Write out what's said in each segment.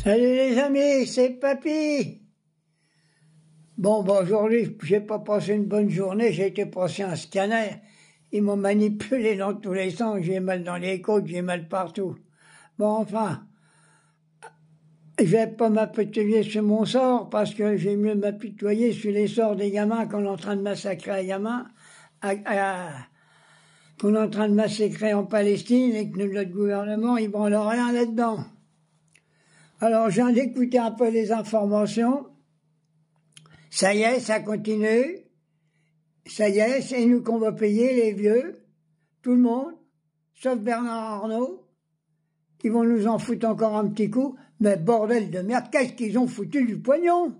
Salut les amis, c'est Papy. Bon, aujourd'hui, j'ai pas passé une bonne journée, j'ai été passer un scanner. Ils m'ont manipulé dans tous les sens, j'ai mal dans les côtes, j'ai mal partout. Bon, enfin, je vais pas m'apitoyer sur mon sort, parce que j'ai mieux m'apitoyer sur les sorts des gamins qu'on est en train de massacrer à gamins, qu'on est en train de massacrer en Palestine, et que notre gouvernement, il branle rien là-dedans. Alors, je viens d'écouter un peu les informations. Ça y est, ça continue. Ça y est, c'est nous qu'on va payer, les vieux. Tout le monde. Sauf Bernard Arnault. Ils vont nous en foutre encore un petit coup. Mais bordel de merde, qu'est-ce qu'ils ont foutu du pognon?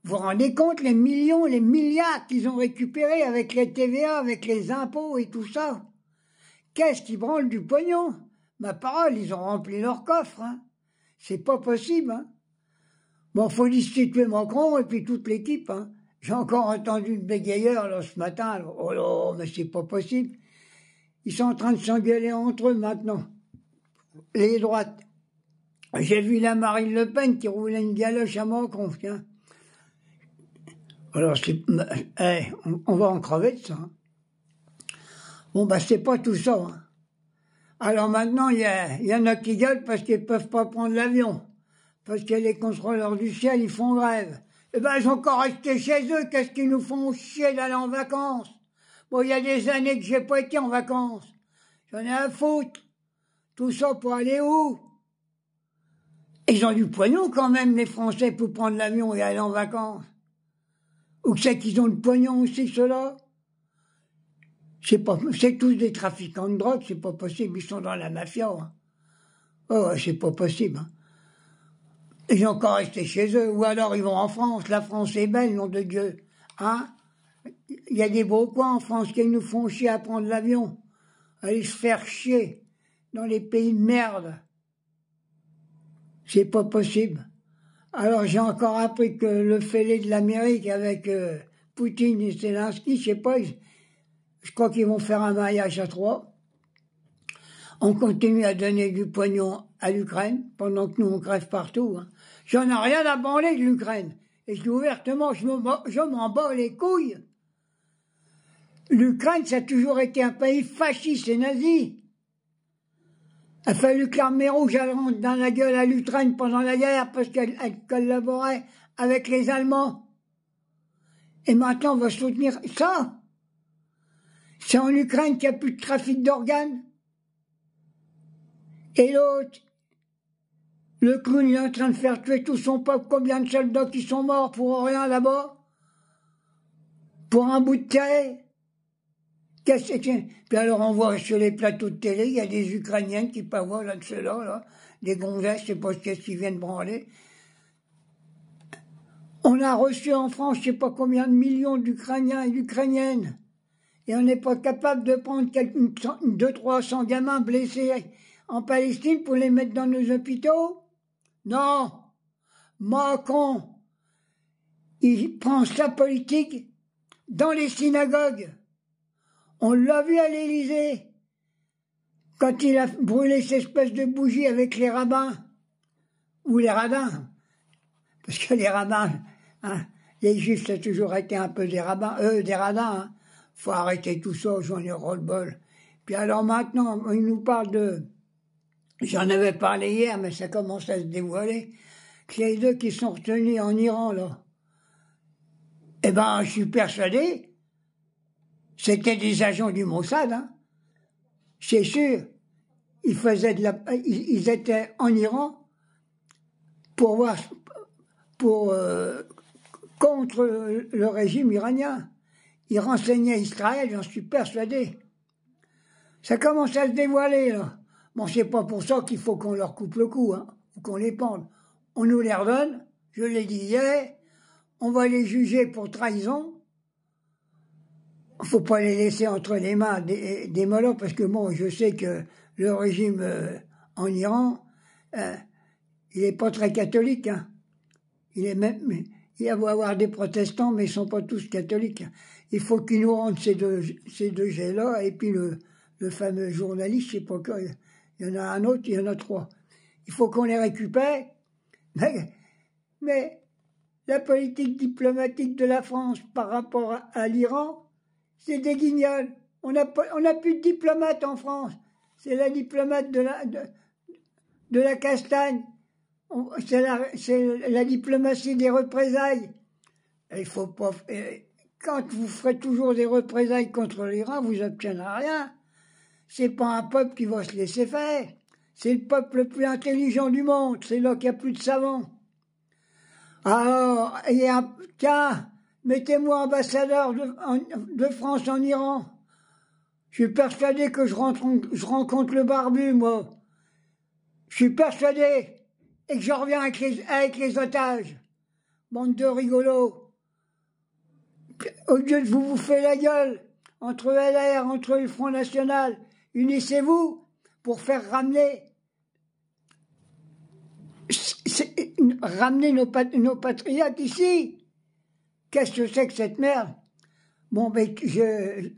Vous vous rendez compte les millions, les milliards qu'ils ont récupérés avec les TVA, avec les impôts et tout ça? Qu'est-ce qu'ils branlent du pognon? Ma parole, ils ont rempli leur coffre, hein. C'est pas possible, hein. Bon, faut destituer Macron et puis toute l'équipe, hein. J'ai encore entendu une bégayeur, là, ce matin. Là. Oh là, mais c'est pas possible. Ils sont en train de s'engueuler entre eux maintenant. Les droites. J'ai vu la Marine Le Pen qui roulait une galoche à Macron, tiens. Alors, on va en crever de ça. Hein. Bon, bah, c'est pas tout ça, hein. Alors maintenant, il y en a qui gueulent parce qu'ils peuvent pas prendre l'avion. Parce que les contrôleurs du ciel, ils font grève. Eh ben, ils sont encore restés chez eux, qu'est-ce qu'ils nous font chier d'aller en vacances? Bon, il y a des années que j'ai pas été en vacances. J'en ai à foutre. Tout ça pour aller où? Ils ont du pognon quand même, les Français, pour prendre l'avion et aller en vacances. Ou que c'est qu'ils ont le pognon aussi, ceux-là? C'est tous des trafiquants de drogue, c'est pas possible, ils sont dans la mafia. Hein. Oh, c'est pas possible. Hein. Ils sont encore restés chez eux, ou alors ils vont en France. La France est belle, nom de Dieu. Hein? Il y a des beaux coins en France qui nous font chier à prendre l'avion. Aller se faire chier dans les pays de merde. C'est pas possible. Alors j'ai encore appris que le fêlé de l'Amérique avec Poutine et Zelensky, je sais pas, je crois qu'ils vont faire un mariage à trois. On continue à donner du pognon à l'Ukraine, pendant que nous on crève partout. Hein. J'en ai rien à branler de l'Ukraine. Et je dis ouvertement, je m'en bats les couilles. L'Ukraine, ça a toujours été un pays fasciste et nazi. Il a fallu que l'armée rouge rentre dans la gueule à l'Ukraine pendant la guerre parce qu'elle collaborait avec les Allemands. Et maintenant, on va soutenir ça. C'est en Ukraine qu'il n'y a plus de trafic d'organes. Et l'autre, le clown, il est en train de faire tuer tout son peuple. Combien de soldats qui sont morts pour rien là-bas? Pour un bout de terre? Qu'est-ce que c'est? Puis alors on voit sur les plateaux de télé, il y a des Ukrainiennes qui parlent là de cela, là, des gonzesses, je sais pas ce qu'ils viennent branler. On a reçu en France, je sais pas combien de millions d'Ukrainiens et d'Ukrainiennes. Et on n'est pas capable de prendre 200-300 gamins blessés en Palestine pour les mettre dans nos hôpitaux? Non. Macron, il prend sa politique dans les synagogues. On l'a vu à l'Élysée, quand il a brûlé cette espèce de bougie avec les rabbins, ou les rabbins, parce que les rabbins, hein, les juifs, ça a toujours été un peu des rabbins, des radins, hein. Faut arrêter tout ça, j'en ai ras-le-bol. Puis alors maintenant, il nous parle de, j'en avais parlé hier, mais ça commence à se dévoiler, que les deux qui sont retenus en Iran, là, eh ben, je suis persuadé, c'était des agents du Mossad, hein. C'est sûr. Ils étaient en Iran contre le régime iranien. Ils renseignaient Israël, j'en suis persuadé. Ça commence à se dévoiler, là. Bon, c'est pas pour ça qu'il faut qu'on leur coupe le cou, hein, ou qu'on les pende. On nous les redonne, je l'ai dit hier, on va les juger pour trahison. Faut pas les laisser entre les mains des mollos, parce que bon, je sais que le régime en Iran, il est pas très catholique, hein. Il va y avoir des protestants, mais ils sont pas tous catholiques. Hein. Il faut qu'ils nous rendent ces deux jets-là, et puis le fameux journaliste, je sais pas quoi, il y en a un autre, il y en a trois. Il faut qu'on les récupère, Mais la politique diplomatique de la France par rapport à l'Iran, c'est des guignols. On n'a plus de diplomate en France. C'est la diplomate de la castagne. C'est la diplomatie des représailles. Il faut pas. Quand vous ferez toujours des représailles contre l'Iran, vous n'obtiendrez rien. C'est pas un peuple qui va se laisser faire. C'est le peuple le plus intelligent du monde. C'est là qu'il n'y a plus de savants. Alors, tiens, mettez-moi ambassadeur de France en Iran. Je suis persuadé que je rencontre le barbu, moi. Je suis persuadé. Et que je reviens avec les otages. Bande de rigolos. Au lieu de vous bouffer la gueule, entre LR, entre le Front National, unissez-vous pour faire ramener nos patriotes ici. Qu'est-ce que c'est que cette merde? Bon, ben, il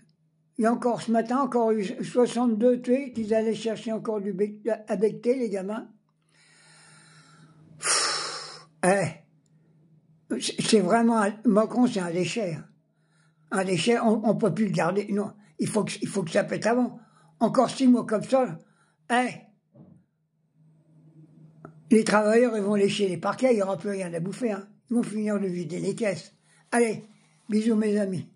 y a encore ce matin, encore eu 62 tués, qu'ils allaient chercher encore à becter, les gamins. C'est vraiment, Macron, c'est un déchet. Un déchet, on peut plus le garder. Non, il faut que ça pète avant. Encore 6 mois comme ça, les travailleurs, ils vont lécher les parquets, il n'y aura plus rien à bouffer. Ils vont finir de vider les caisses. Allez, bisous mes amis.